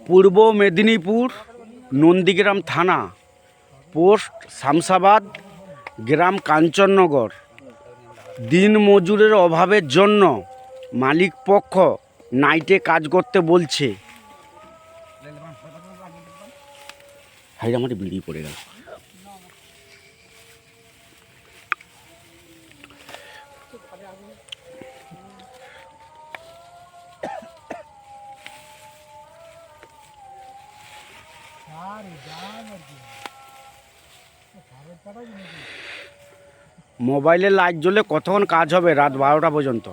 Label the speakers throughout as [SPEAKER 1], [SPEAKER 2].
[SPEAKER 1] পূর্ব মেদিনীপুর নন্দীগ্রাম থানা, পোস্ট শামসাবাদ, গ্রাম কাঞ্চননগর। দিন মজুরের অভাবের জন্য মালিক পক্ষ নাইটে কাজ করতে বলছে। হাই আমার বিড়ি পড়ে গেল। মোবাইলে লাইট জ্বলে কতক্ষণ কাজ হবে? রাত 12টা পর্যন্ত।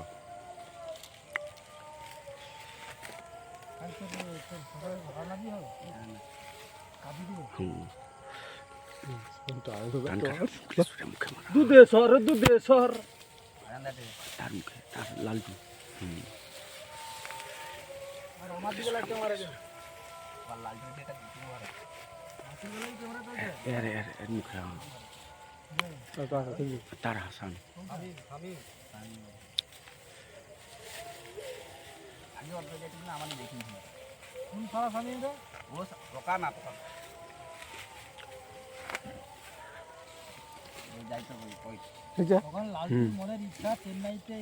[SPEAKER 1] লালটু মুখে তার হাসান
[SPEAKER 2] মনের ইচ্ছা চেন্নাইতে